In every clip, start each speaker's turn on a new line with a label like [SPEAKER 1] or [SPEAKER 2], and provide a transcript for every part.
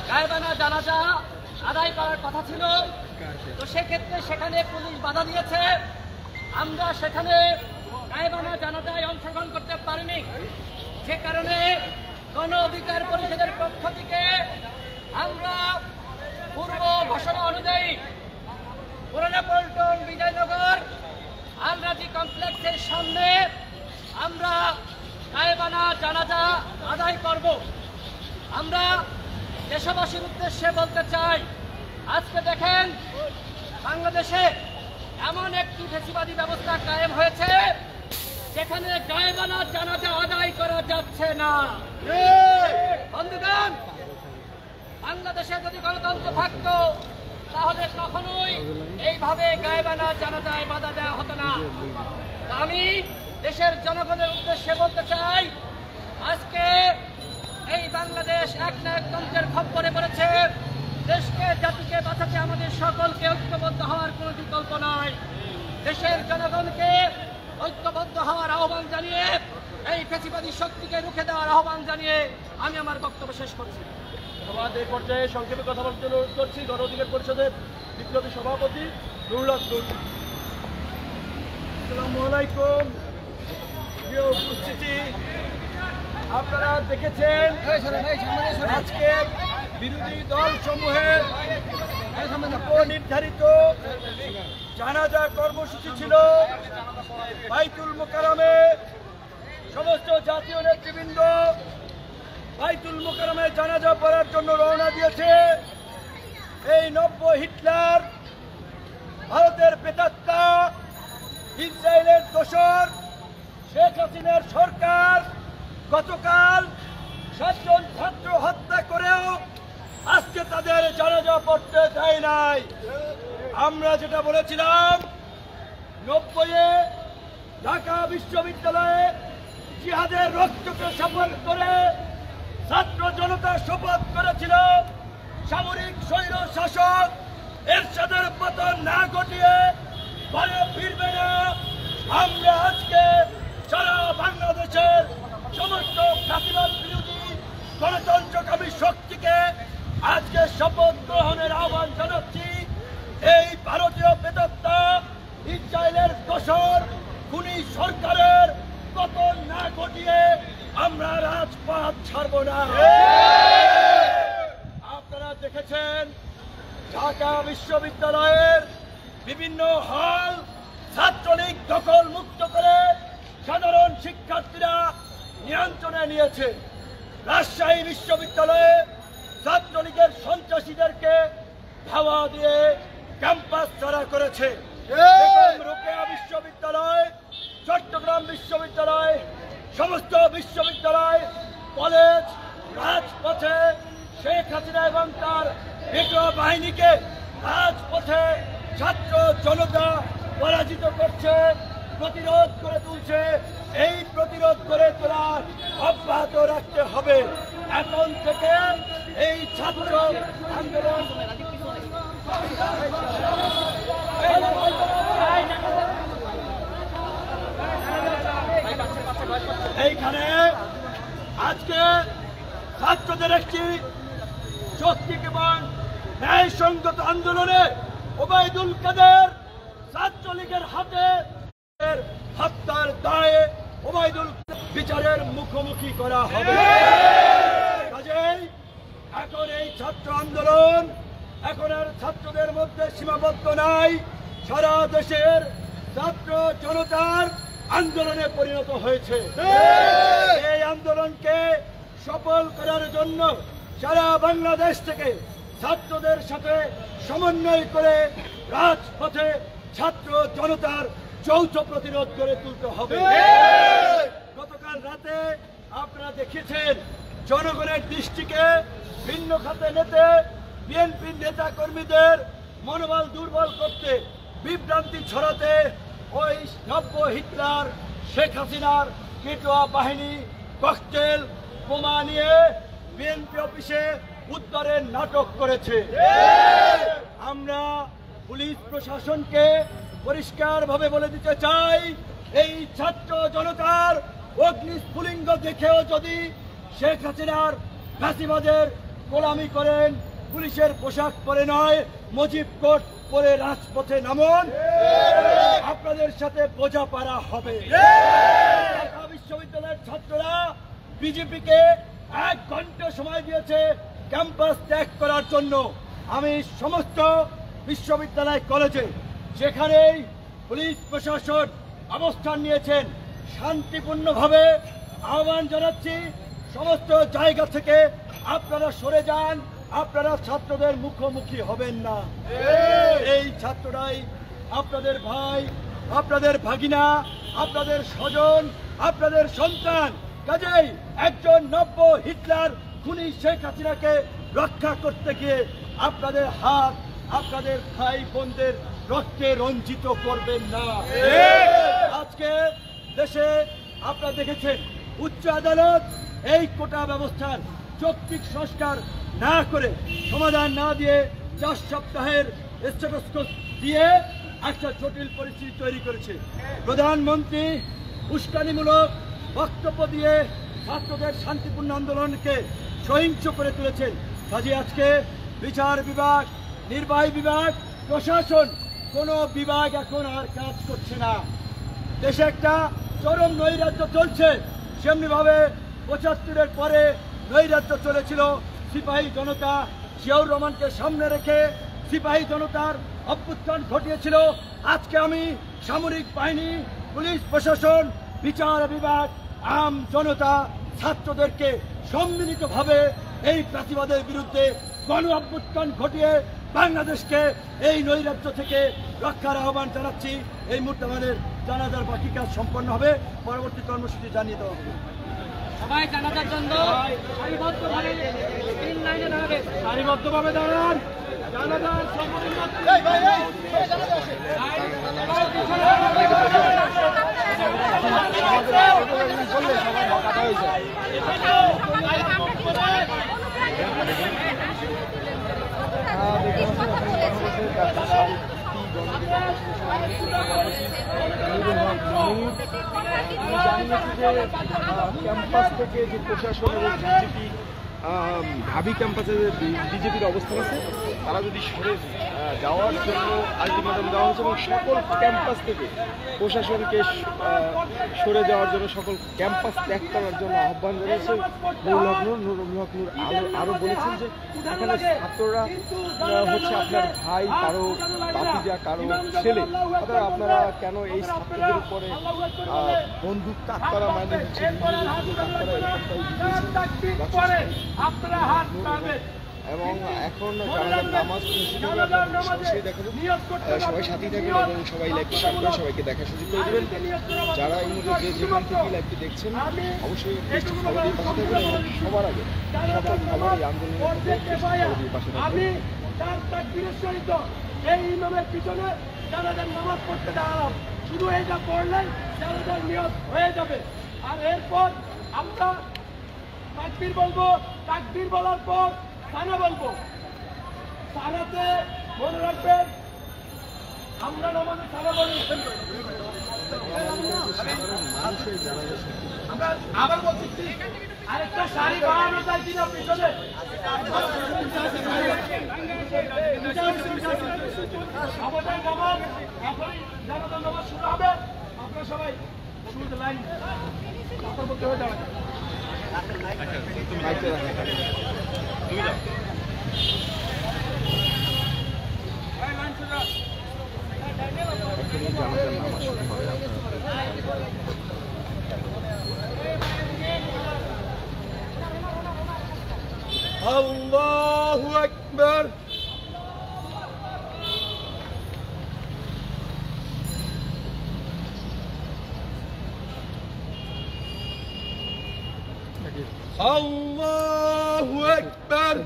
[SPEAKER 1] গায়েবানা জানাজা আদায় করার কথা ছিল, তো সেক্ষেত্রে সেখানে পুলিশ বাধা দিয়েছে। আমরা সেখানে গায়েবানা জানাজায় অংশগ্রহণ করতে পারিনি, যে কারণে গণ অধিকার পরিষদের পক্ষ থেকে আমরা পূর্ব ঘোষণা অনুযায়ী পুরানা পল্টন বিজয়নগর আলরাজি কমপ্লেক্সের সামনে আমরা গায়েবানা জানাজা আদায় করব। আমরা দেশবাসীর উদ্দেশ্যে বলতে চাই, আজকে দেখেন বাংলাদেশে এমন একটি ফ্যাসিবাদী ব্যবস্থা কায়েম হয়েছে যেখানে গায়েবানা জানাজা আদায় করা যাচ্ছে না। বন্ধুগণ, বাংলাদেশে যদি গণতন্ত্র থাকতো তাহলে কখনোই এইভাবে গায়েবানা জানাজায় বাধা দেওয়া হতো না। আমি দেশের জনগণের উদ্দেশ্যে বলতে চাই, আজকে এই বাংলাদেশ এক না এক তন্ত্রের খপ্পরে পড়েছে। দেশকে জাতিকে বাঁচাতে আমাদের সকলকে ঐক্যবদ্ধ হওয়ার কোনো বিকল্প নয়। দেশের জনগণকে ঐক্যবদ্ধ হওয়ার আহ্বান জানিয়ে, এই ফ্যাসিবাদী শক্তিকে রুখে দেওয়ার আহ্বান জানিয়ে আমি আমার বক্তব্য শেষ করছি।
[SPEAKER 2] আমাদের পর্যায়ে সংক্ষেপে কথা বলতে অনুরোধ করছি গণ অধিকার পরিষদের বিপ্লবী সভাপতি নুরুল হক নুর। আসসালামু আলাইকুম। প্রিয় উপস্থিতি, আপনারা দেখেছেন আজকে বিরোধী দল সমূহের নির্ধারিত জানাজা কর্মসূচি ছিল বাইতুল মোকাররমে। সমস্ত জাতীয় নেতৃবৃন্দ বাইতুল মোকাররমে জানাজা পড়ার জন্য রওনা দিয়েছে। এই নব্য হিটলার, ভারতের প্রেতাত্মা, ইসরায়েলের দোসর শেখ হাসিনার সরকার গতকাল 7 জন ছাত্র হত্যা করেও আজকে তাদের জানাজা পড়তে দেয় নাই। আমরা যেটা বলেছিলাম, 90-এ ঢাকা বিশ্ববিদ্যালয়ে জিহাদের রক্তকে শপথ করে ছাত্র জনতা শপথ করেছিল সামরিক স্বৈর শাসক এরশাদের পতন না ঘটিয়ে পরে ফিরবে না। আমরা আজকে সারা বাংলাদেশের সমস্ত ফ্যাসিবাদ বিরোধী গণতন্ত্রকামী শক্তিকে আজকে শপথ গ্রহণের আহ্বান জানাচ্ছি। এই ভারতীয় প্রেতাত্মা ইসরায়েলের দোসর খুনি সরকারের পতন না ঘটিয়ে আমরা রাজপথ ছাড়ব না। আপনারা দেখেছেন ঢাকা বিশ্ববিদ্যালয়ের বিভিন্ন হল ছাত্রলীগ দখল মুক্ত করে সাধারণ শিক্ষার্থীরা নিয়ন্ত্রণে নিয়েছে। রাজশাহী বিশ্ববিদ্যালয়ে ছাত্রলীগের সন্ত্রাসীদেরকে ধাওয়া দিয়ে ক্যাম্পাস ছাড়া করেছে। রোকেয়া বিশ্ববিদ্যালয়, চট্টগ্রাম বিশ্ববিদ্যালয়, সমস্ত বিশ্ববিদ্যালয়, কলেজ, রাজপথে শেখ হাসিনা এবং তার বিদ্রোহ বাহিনীকে রাজপথে ছাত্র জনতা পরাজিত করছে, প্রতিরোধ করে তুলছে। এই প্রতিরোধ করে তোলা অব্যাহত রাখতে হবে। এখন থেকে এই ছাত্র আন্দোলন এইখানে আজকে ছাত্রদের একটি শক্তিক এবং ন্যায়সঙ্গত আন্দোলনে ওবায়দুল কাদের ছাত্রলীগের হাতে হত্যার দায়ে ওবায়দুল বিচারের মুখোমুখি করা হবে। কাজেই এখন এই ছাত্র আন্দোলন এখন আর ছাত্রদের মধ্যে সীমাবদ্ধ নাই, সারা দেশের ছাত্র জনতার আন্দোলনে পরিণত হয়েছে। এই আন্দোলনকে সফল করার জন্য সারা বাংলাদেশ থেকে ছাত্রদের সাথে সমন্বয় করে রাজপথে ছাত্র জনতার যৌথ প্রতিরোধ গড়ে তুলতে হবে। গতকাল রাতে আপনারা দেখেছেন জনগণের দৃষ্টিকে ভিন্ন খাতে নিতে বিএনপির নেতা কর্মীদের মনোবল দুর্বল করতে, বিভ্রান্তি ছড়াতে ওই নব্য হিটলার শেখ হাসিনার পেটোয়া বাহিনী ককটেল বোমা নিয়ে বিএনপি অফিসে উদ্ধারের নাটক করেছে। আমরা পুলিশ প্রশাসনকে পরিষ্কারভাবে বলে দিতে চাই, এই ছাত্র জনতার অগ্নিস্ফুলিঙ্গ দেখেও যদি শেখ হাসিনার ফ্যাসিবাদের
[SPEAKER 3] গোলামি করেন, পুলিশের পোশাক পরে নয়, মুজিব কোট পরে রাজপথে নামুন, আপনাদের সাথে বোঝাপড়া হবে। ঢাকা বিশ্ববিদ্যালয়ের ছাত্ররা বিজেপিকে 1 ঘন্টা সময় দিয়েছে ক্যাম্পাস ত্যাগ করার জন্য। আমি সমস্ত বিশ্ববিদ্যালয় কলেজে যেখানেই পুলিশ প্রশাসন অবস্থান নিয়েছেন শান্তিপূর্ণভাবে আহ্বান জানাচ্ছি, সমস্ত জায়গা থেকে আপনারা সরে যান, আপনারা ছাত্রদের মুখোমুখি হবেন না। এই ছাত্ররাই আপনাদের ভাই, আপনাদের ভাগিনা, আপনাদের স্বজন, আপনাদের সন্তান। কাজেই একজন নব্য হিটলার খুনি শেখ হাসিনাকে রক্ষা করতে গিয়ে আপনাদের হাত আপনাদের ভাই বোনদের রক্তে রঞ্জিত করবেন না। আজকে দেশে আপনারা দেখেছেন উচ্চ আদালত এই কোটা ব্যবস্থার যৌক্তিক সংস্কার না করে, সমাধান না দিয়ে 4 সপ্তাহের স্ট্যাটাস কো দিয়ে একটা জটিল পরিস্থিতি তৈরি করেছে। প্রধানমন্ত্রী উস্কানিমূলক বক্তব্য দিয়ে ছাত্রদের শান্তিপূর্ণ আন্দোলনকে সহিংস করে তুলেছেন। কাজে আজকে বিচার বিভাগ, নির্বাহী বিভাগ, প্রশাসন কোনো বিভাগ এখন আর কাজ করছে না। দেশে একটা চরম নৈরাজ্য চলছে। সেমনিভাবে 75-এর পরে নৈরাজ্য চলেছিল। সিপাহী জনতা জিয়াউর রহমানকে সামনে রেখে সিপাহী জনতার অভ্যুত্থান ঘটিয়েছিল। আজকে আমি সামরিক বাহিনী, পুলিশ প্রশাসন, বিচার বিভাগ, আম জনতা, ছাত্রদেরকে সম্মিলিতভাবে এই প্রতিবাদের বিরুদ্ধে গণ অভ্যুত্থান ঘটিয়ে বাংলাদেশকে এই নৈরাজ্য থেকে রক্ষার আহ্বান জানাচ্ছি। এই মুহূর্তে আমাদের জানাজার বাকি কাজ সম্পন্ন হবে, পরবর্তী কর্মসূচি জানিয়ে দেওয়া হবে।
[SPEAKER 1] সবাই জানাজার জন্য সারিবদ্ধভাবে 3 লাইনে দাঁড়াবে।
[SPEAKER 2] সারিবদ্ধভাবে দাঁড়ান। জানাজার সম্পূর্ণ
[SPEAKER 4] ক্যাম্পাস থেকে যে প্রশাসন এবং বিজেপি ঢাবি ক্যাম্পাসে বিজেপির অবস্থান আছে, তারা যদি সরে যাওয়ার জন্য আলটিমেটাম দেওয়া হয়েছে এবং সকল ক্যাম্পাস থেকে প্রশাসনকে সরে যাওয়ার জন্য, সকল ক্যাম্পাস ত্যাগ করার জন্য আহ্বান জানিয়েছে নুরুল হক নূর। আরও বলেছেন যে এখানে ছাত্ররা হচ্ছে আপনার ভাই, কারো বাতিজা, কারো ছেলে, অথবা আপনারা কেন এই ছাত্রদের উপরে বন্দুক তাক করা মানে হচ্ছে এবং এখন জানাজার নামাজ সরাসরি দেখাবো। সবাই সাথেই থাকবেন এবং সবাই লাইভটি শেয়ার করে সবাইকে দেখার সুযোগ করে দেবেন। যারা এই মুহূর্তে যেখান থেকে লাইভটি দেখছেন অবশ্যই খবর দিয়ে পাশে থাকবেন এবং সবার আগে সকল খবর এই আন্দোলনের পাশে থাকবেন।
[SPEAKER 2] এই ইমামের পিছনে জানাজার নামাজ পড়তে দাঁড়ালাম, শুধু এইটা পড়লেন জানাজার নিয়ত হয়ে যাবে। আর এরপর আমরা তাকবীর বলবো, তাকবীর বলার পর সানা বলবো। সানাতে মনে রাখবেন আমরা নামাজে সানা বলি। আমরা আবার বলছি আরেকটা শাড়ি বানানো যায় কিনা পিছনে সবাই নামাজ এখনই জানাজার নামাজ শুরু হবে। আপনারা সবাই শুরুতে লাইন কথা বলতে হয়ে যাবে।
[SPEAKER 3] আল্লাহু আকবার। আল্লাহু আকবার।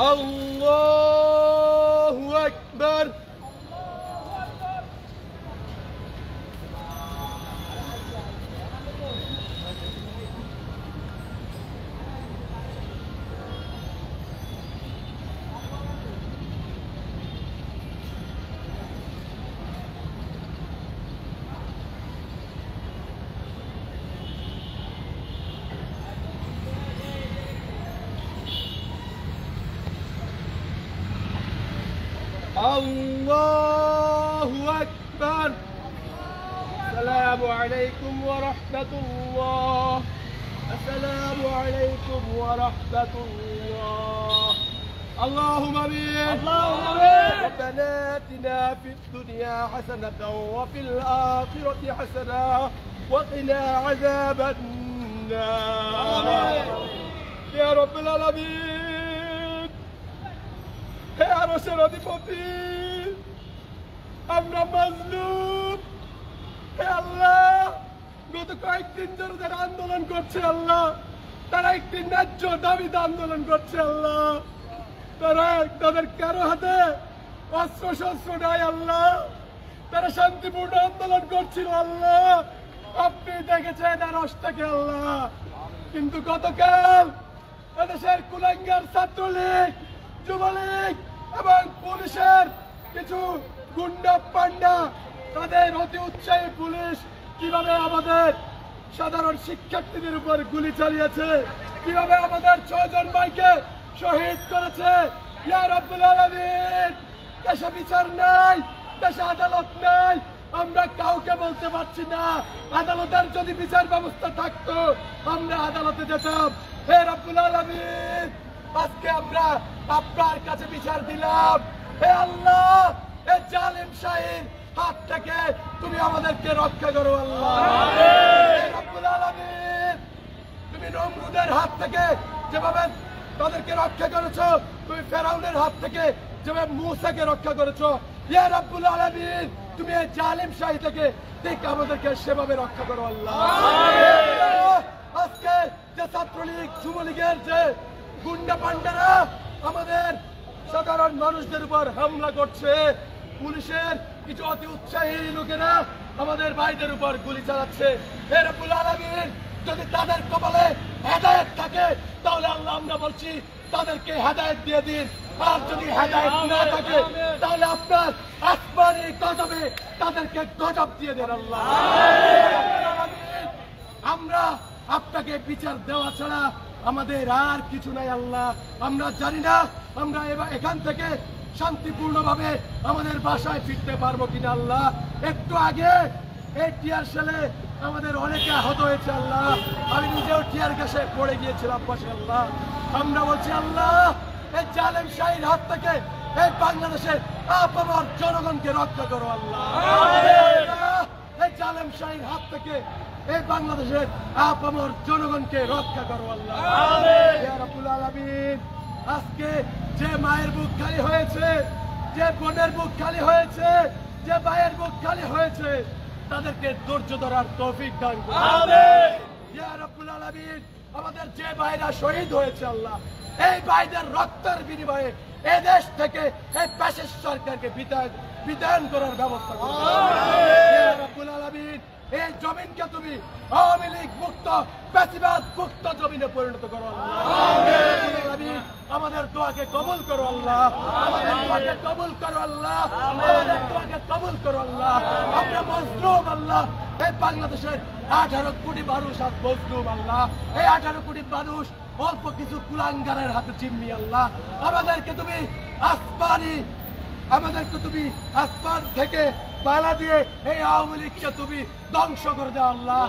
[SPEAKER 3] আল্লাহু আকবার।
[SPEAKER 2] আল্লাহু আকবার। আসসালামু আলাইকুম ওয়া রাহমাতুল্লাহ। আসসালামু আলাইকুম ওয়া রাহমাতুল্লাহ। اللهم امين. اللهم امين. ربنا اتنا في الدنيا حسنة وفي الآخرة حسنة وقنا عذاب النار. يا رب العالمين. হে আরশের অধিপতি, আমরা মাজলুম। হে আল্লাহ, গত কয়েকদিন ধরে যারা আন্দোলন করছে আল্লাহ, তারা একটি ন্যায্য দাবিতে আন্দোলন করছে আল্লাহ। তাদের কারো হাতে অস্ত্র শস্ত্র নাই আল্লাহ, তারা শান্তিপূর্ণ আন্দোলন করছিল আল্লাহ। আপনি দেখেছেন আরশটাকে আল্লাহ, কিন্তু গতকাল এদেশের কুলাঙ্গার ছাত্রলীগ, যুবলীগ এবং পুলিশের কিছু গুন্ডা পান্ডা, তাদের অতি উৎসাহী পুলিশ কিভাবে আমাদের সাধারণ শিক্ষার্থীদের উপর গুলি চালিয়েছে, কিভাবে আমাদের 6 জন ভাইকে শহীদ করেছে। ইয়া রাব্বুল আলামিন, দেশে বিচার নাই, দেশে আদালত নাই, আমরা কাউকে বলতে পারছি না। আদালতের যদি বিচার ব্যবস্থা থাকতো আমরা আদালতে যেতাম। হে রাব্বুল আলামিন, আজকে আমরা আপনার কাছে বিচার দিলাম। হে আল্লাহ, এই জালিম শাহীর হাত থেকে তুমি আমাদেরকে রক্ষা করো আল্লাহ। হে রাব্বুল আলামিন, তুমি নমরুদের হাত থেকে যেভাবে তাদেরকে রক্ষা করেছো, তুমি ফেরাউনের হাত থেকে যেভাবে মূসাকে রক্ষা করেছো, ইয়া রাব্বুল আলামিন, তুমি এই জালিম শাহী থেকে ঠিক আমাদেরকে সেভাবে রক্ষা করো আল্লাহ। আজকে যে ছাত্রলীগ, যুবলীগের যে গুন্ডা পান্ডারা আমাদের সাধারণ মানুষদের উপর হামলা করছে, পুলিশের কিছু অতি উৎসাহী লোকেরা আমাদের ভাইদের উপর গুলি চালাচ্ছে, হে রাব্বুল আলামিন, যদি তাদের কপালে হেদায়েত থাকে তাহলে আল্লাহ আমরা বলছি তাদেরকে হেদায়েত দিয়ে দিন। আর যদি হেদায়েত না থাকে তাহলে আপনার আসমানি গজবে তাদেরকে গজব দিয়ে দেন আল্লাহ। আমরা আপনাকে বিচার দেওয়া ছাড়া আমাদের আর কিছু নাই আল্লাহ। আমরা জানি না আমরা এবার এখান থেকে শান্তিপূর্ণভাবে আমাদের বাসায় ফিরতে পারবো কিনা আল্লাহ। একটু আগে এই টিয়ার সেলে আমাদের অনেকে আহত হয়েছে আল্লাহ, আমি নিজেও টিয়ার গ্যাসে পড়ে গিয়েছিলাম পাশে আল্লাহ। আমরা বলছি আল্লাহ, এই জালেম শাহীর হাত থেকে এই বাংলাদেশের আপামর জনগণকে রক্ষা করো আল্লাহ। এই জালেম শাহীর হাত থেকে এই বাংলাদেশের আপামর জনগণকে রক্ষা করো আল্লাহ। ইয়া রাব্বুল আলামিন, আজকে যে মায়ের বুক খালি হয়েছে, যে বোনের বুক খালি হয়েছে, যে ভাইয়ের বুক খালি হয়েছে, তাদেরকে ধৈর্য ধরার তৌফিক দান করুন। আমিন। ইয়া রাব্বুল আলামিন, আমাদের যে ভাইরা শহীদ হয়েছে আল্লাহ, এই ভাইদের রক্তের বিনিময়ে এই দেশ থেকে এই ফ্যাসিস্ট সরকারকে বিদায় করার ব্যবস্থা করুন। ইয়া রাব্বুল আলামিন, এই জমিনকে তুমি আওয়ামী লীগ মুক্ত, ফ্যাসিবাদ মুক্ত জমিনে পরিণত করো আল্লাহ। আমিন। আমাদের দোয়াকে কবুল করো আল্লাহ, আমাদের দোয়াকে কবুল করো আল্লাহ, আমাদের দোয়াকে কবুল করো আল্লাহ। আমরা মজলুম আল্লাহ, এই বাংলাদেশের 18 কোটি মানুষ আজ মজলুম আল্লাহ। এই 18 কোটি মানুষ অল্প কিছু কুলাঙ্গারের হাতে জিম্মি আল্লাহ। আমাদেরকে তুমি আসমান থেকে পালা দিয়ে এই আওয়ামী লীগকে তুমি ধ্বংস করে দাও আল্লাহ।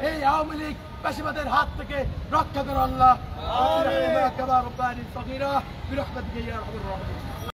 [SPEAKER 2] এই আওয়ামী লীগ ফ্যাসিবাদের হাত থেকে রক্ষা করো আল্লাহ।